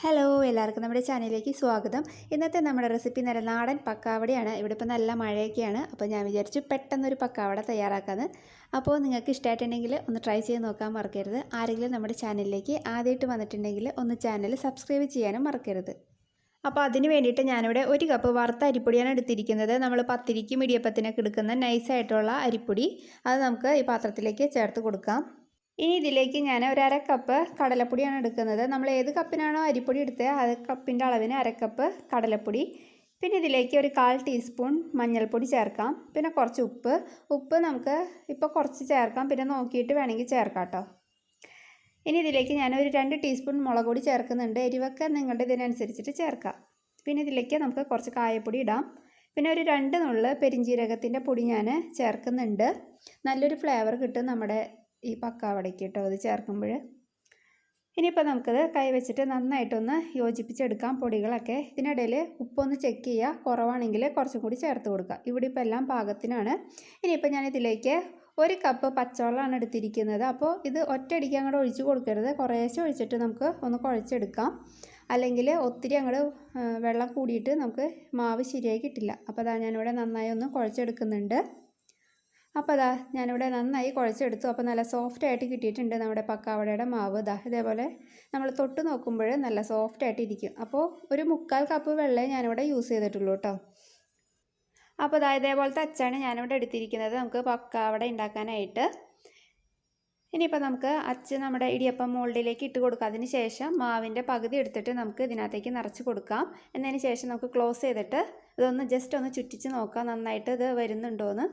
Hello എല്ലാവർക്കും നമ്മുടെ ചാനലിലേക്ക് സ്വാഗതം. ഇന്നത്തെ നമ്മുടെ റെസിപ്പി നല്ല നാടൻ പക്കാവടയാണ്. ഇവിടെ ഇപ്പോൾ നല്ല മഴയൊക്കെയാണ്. അപ്പോൾ ഞാൻ വിചാരിച്ചു പെട്ടെന്നൊരു പക്കാവട തയ്യാറാക്കാമെന്ന്. അപ്പോൾ നിങ്ങൾക്ക് ഇഷ്ടമായിട്ടുണ്ടെങ്കിൽ ഒന്ന് ട്രൈ ചെയ്ത് നോക്കാൻ മറക്കരുത്. ആരെങ്കിലും നമ്മുടെ ചാനലിലേക്ക് ആദ്യമായിട്ട് വന്നിട്ടുണ്ടെങ്കിൽ ഒന്ന് ചാനൽ സബ്സ്ക്രൈബ് ചെയ്യാനും മറക്കരുത്. അപ്പോൾ അതിന് വേണ്ടിയിട്ട് ഞാനിവിടെ 1 കപ്പ് വറുത്ത അരിപ്പൊടിയാണ് എടുത്തിരിക്കുന്നത്. നമ്മൾ പത്തിരിക്കും ഇടിയപ്പത്തിനൊക്കെ എടുക്കുന്ന നൈസായിട്ടുള്ള അരിപ്പൊടി. അത് നമുക്ക് ഈ പാത്രത്തിലേക്ക് ചേർത്ത് കൊടുക്കാം. ഇനി ഇതിലേക്ക് ഞാൻ ഒരു 1/2 കപ്പ് കടലപ്പൊടിയാണ് എടുക്കുന്നത്. നമ്മൾ ഏത് കപ്പിനാണോ അരിപ്പൊടി എടുത്തത് അത് കപ്പിൻ്റെ അളവിന് 1/2 കപ്പ് കടലപ്പൊടി. പിന്നെ ഇതിലേക്ക് ഒരു 1/4 ടീസ്പൂൺ മഞ്ഞൾപ്പൊടി ചേർക്കാം. പിന്നെ കുറച്ച് ഉപ്പ് നമുക്ക് ഇപ്പോൾ കുറച്ച് ചേർക്കാം, പിന്നെ നോക്കിയിട്ട് വേണമെങ്കിൽ ചേർക്കാം കേട്ടോ. ഇനി ഇതിലേക്ക് ഞാൻ ഒരു 2 ടീസ്പൂൺ മുളക് പൊടി ചേർക്കുന്നുണ്ട്. എരിവൊക്കെ നിങ്ങളുടെ ഇതിനനുസരിച്ചിട്ട് ചേർക്കാം. പിന്നെ ഇതിലേക്ക് നമുക്ക് കുറച്ച് കായപ്പൊടി ഇടാം. പിന്നെ ഒരു 2 നുള്ള് പെരിഞ്ജീരകത്തിൻ്റെ പൊടി ഞാൻ ചേർക്കുന്നുണ്ട്. നല്ലൊരു ഫ്ലേവർ കിട്ടും നമ്മുടെ ഈ പക്കാവടയ്ക്ക് കേട്ടോ അത് ചേർക്കുമ്പോൾ. ഇനിയിപ്പോൾ നമുക്കത് കൈ വെച്ചിട്ട് നന്നായിട്ടൊന്ന് യോജിപ്പിച്ചെടുക്കാം പൊടികളൊക്കെ. ഇതിനിടയിൽ ഉപ്പൊന്ന് ചെക്ക് ചെയ്യുക, കുറവാണെങ്കിൽ കുറച്ചും കൂടി ചേർത്ത് കൊടുക്കുക. ഇവിടെ ഇപ്പോൾ എല്ലാം പാകത്തിനാണ്. ഇനിയിപ്പോൾ ഞാനിതിലേക്ക് 1 കപ്പ് പച്ചവെള്ളമാണ് എടുത്തിരിക്കുന്നത്. അപ്പോൾ ഇത് ഒറ്റയടിക്ക് അങ്ങോട്ട് ഒഴിച്ച് കൊടുക്കരുത്, കുറേശ്ശെ ഒഴിച്ചിട്ട് നമുക്ക് ഒന്ന് കുഴച്ചെടുക്കാം. അല്ലെങ്കിൽ ഒത്തിരി അങ്ങോട്ട് വെള്ളം കൂടിയിട്ട് നമുക്ക് മാവ് ശരിയായി കിട്ടില്ല. അപ്പോൾ അതാ ഞാനിവിടെ നന്നായി ഒന്ന് കുഴച്ചെടുക്കുന്നുണ്ട്. അപ്പോൾ അതാ ഞാനിവിടെ നന്നായി കുഴച്ചെടുത്തു. അപ്പോൾ നല്ല സോഫ്റ്റായിട്ട് കിട്ടിയിട്ടുണ്ട് നമ്മുടെ പക്കാവടയുടെ മാവ്. ഇതേപോലെ നമ്മൾ തൊട്ട് നോക്കുമ്പോൾ നല്ല സോഫ്റ്റായിട്ട് ഇരിക്കും. അപ്പോൾ ഒരു 3/4 കപ്പ് വെള്ളമേ ഞാനിവിടെ യൂസ് ചെയ്തിട്ടുള്ളൂ കേട്ടോ. അപ്പോൾ ഇതേപോലത്തെ അച്ചാണ് ഞാനിവിടെ എടുത്തിരിക്കുന്നത് നമുക്ക് പക്കാവട ഉണ്ടാക്കാനായിട്ട്. ഇനിയിപ്പോൾ നമുക്ക് അച്ച് നമ്മുടെ ഇടിയപ്പം മോൾഡിലേക്ക് ഇട്ട് കൊടുക്കാം. അതിന് ശേഷം മാവിൻ്റെ പകുതി എടുത്തിട്ട് നമുക്ക് ഇതിനകത്തേക്ക് നിറച്ച് കൊടുക്കാം. എന്നതിന് ശേഷം നമുക്ക് ക്ലോസ് ചെയ്തിട്ട് ഇതൊന്ന് ജസ്റ്റ് ഒന്ന് ചുറ്റിച്ച് നോക്കാം നന്നായിട്ട് ഇത് വരുന്നുണ്ടോയെന്ന്.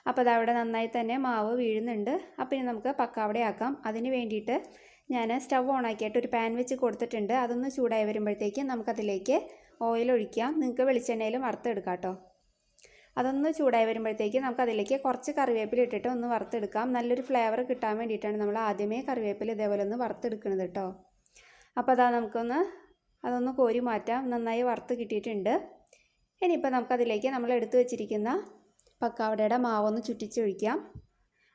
അപ്പോൾ അതവിടെ നന്നായി തന്നെ മാവ് വീഴുന്നുണ്ട്. അപ്പോൾ ഇനി നമുക്ക് പക്കാവടയാക്കാം. അതിന് വേണ്ടിയിട്ട് ഞാൻ സ്റ്റവ് ഓണാക്കിയിട്ട് ഒരു പാൻ വെച്ച് കൊടുത്തിട്ടുണ്ട്. അതൊന്ന് ചൂടായി വരുമ്പോഴത്തേക്കും നമുക്കതിലേക്ക് ഓയിൽ ഒഴിക്കാം. നിങ്ങൾക്ക് വെളിച്ചെണ്ണയിലും വറുത്തെടുക്കാം കേട്ടോ. അതൊന്ന് ചൂടായി വരുമ്പോഴത്തേക്കും നമുക്കതിലേക്ക് കുറച്ച് കറിവേപ്പില ഇട്ടിട്ട് ഒന്ന് വറുത്തെടുക്കാം. നല്ലൊരു ഫ്ലേവർ കിട്ടാൻ വേണ്ടിയിട്ടാണ് നമ്മൾ ആദ്യമേ കറിവേപ്പില ഇതേപോലെ ഒന്ന് വറുത്തെടുക്കുന്നത് കേട്ടോ. അപ്പോൾ അതൊന്ന് കോരി മാറ്റാം. നന്നായി വറുത്ത് കിട്ടിയിട്ടുണ്ട്. ഇനിയിപ്പോൾ നമുക്കതിലേക്ക് നമ്മൾ എടുത്തു വെച്ചിരിക്കുന്ന പക്കാവടയുടെ മാവൊന്ന് ചുറ്റിച്ചൊഴിക്കാം.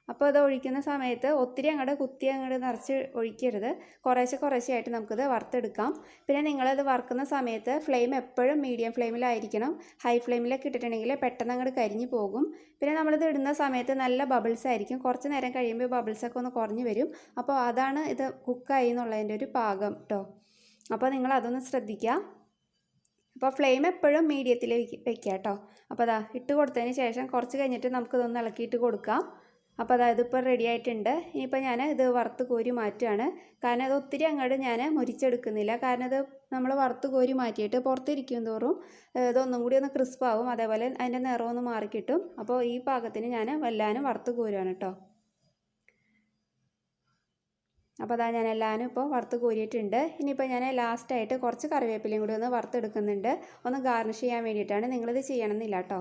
അപ്പോൾ അത് ഒഴിക്കുന്ന സമയത്ത് ഒത്തിരി കുത്തി നിറച്ച് ഒഴിക്കരുത്. കുറേശ്ശെ ആയിട്ട് നമുക്കിത് വറുത്തെടുക്കാം. പിന്നെ നിങ്ങളത് വറുക്കുന്ന സമയത്ത് ഫ്ലെയിം എപ്പോഴും മീഡിയം ഫ്ലെയിമിലായിരിക്കണം. ഹൈ ഫ്ലെയിമിലൊക്കെ ഇട്ടിട്ടുണ്ടെങ്കിൽ പെട്ടെന്ന് കരിഞ്ഞു പോകും. പിന്നെ നമ്മളിത് ഇടുന്ന സമയത്ത് നല്ല ബബിൾസ് ആയിരിക്കും. കുറച്ച് നേരം കഴിയുമ്പോൾ ബബിൾസൊക്കെ ഒന്ന് കുറഞ്ഞ് വരും. അപ്പോൾ അതാണ് ഇത് കുക്കായി എന്നുള്ളതിൻ്റെ ഒരു പാകം കേട്ടോ. അപ്പോൾ നിങ്ങളതൊന്ന് ശ്രദ്ധിക്കുക. അപ്പോൾ ഫ്ലെയിം എപ്പോഴും മീഡിയത്തിൽ വെക്കുക കേട്ടോ. അപ്പോൾ ഇട്ട് കൊടുത്തതിന് ശേഷം കുറച്ച് കഴിഞ്ഞിട്ട് നമുക്കിതൊന്ന് ഇളക്കിയിട്ട് കൊടുക്കാം. അപ്പോൾ ഇതിപ്പോൾ റെഡി ആയിട്ടുണ്ട്. ഇനിയിപ്പോൾ ഞാൻ ഇത് വറുത്ത് കോരി മാറ്റുകയാണ്. കാരണം ഇത് ഒത്തിരി ഞാൻ മുരിച്ചെടുക്കുന്നില്ല. കാരണം ഇത് നമ്മൾ വറുത്ത് കോരി മാറ്റിയിട്ട് പുറത്തിരിക്കും തോറും ഇതൊന്നും കൂടി ഒന്ന് ക്രിസ്പാവും. അതേപോലെ അതിൻ്റെ നിറമൊന്ന് മാറിക്കിട്ടും. അപ്പോൾ ഈ പാകത്തിന് ഞാൻ വല്ലാനും വറുത്ത് കോരുകയാണ് കേട്ടോ. അപ്പോൾ ഞാൻ എല്ലാവരും ഇപ്പോൾ വറുത്ത് കോരിയിട്ടുണ്ട്. ഇനിയിപ്പോൾ ഞാൻ ലാസ്റ്റായിട്ട് കുറച്ച് കറിവേപ്പിലയും കൂടി ഒന്ന് വറുത്തെടുക്കുന്നുണ്ട്. ഒന്ന് ഗാർണിഷ് ചെയ്യാൻ വേണ്ടിയിട്ടാണ്. നിങ്ങളിത് ചെയ്യണമെന്നില്ല കേട്ടോ.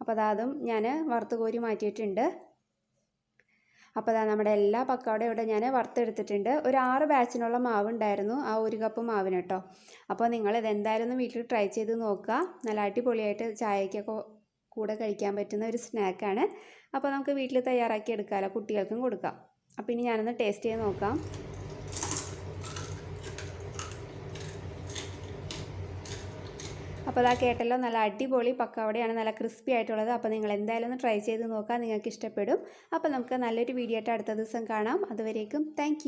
അപ്പോൾ അതും ഞാൻ വറുത്ത് കോരി മാറ്റിയിട്ടുണ്ട്. അപ്പോൾ നമ്മുടെ എല്ലാ പക്കാവടയും ഇവിടെ ഞാൻ വറുത്തെടുത്തിട്ടുണ്ട്. ഒരു 6 ബാച്ചിനുള്ള മാവ് ഉണ്ടായിരുന്നു ആ 1 കപ്പ് മാവിന് കേട്ടോ. അപ്പോൾ നിങ്ങളിത് എന്തായാലും ഒന്ന് വീട്ടിൽ ട്രൈ ചെയ്ത് നോക്കുക. നല്ല അടിപൊളിയായിട്ട് ചായക്കൊക്കെ കൂടെ കഴിക്കാൻ പറ്റുന്ന ഒരു സ്നാക്കാണ്. അപ്പോൾ നമുക്ക് വീട്ടിൽ തയ്യാറാക്കി എടുക്കാമല്ലോ, കുട്ടികൾക്കും കൊടുക്കാം. അപ്പോൾ ഇനി ഞാനൊന്ന് ടേസ്റ്റ് ചെയ്ത് നോക്കാം. അപ്പോൾ കേട്ടല്ലോ, നല്ല അടിപൊളി പക്കാവടയാണ്, നല്ല ക്രിസ്പി ആയിട്ടുള്ളത്. അപ്പോൾ നിങ്ങൾ എന്തായാലും ഒന്ന് ട്രൈ ചെയ്ത് നോക്കാം, നിങ്ങൾക്ക് ഇഷ്ടപ്പെടും. അപ്പോൾ നമുക്ക് നല്ലൊരു വീഡിയോ ആയിട്ട് അടുത്ത ദിവസം കാണാം. അതുവരേക്കും താങ്ക്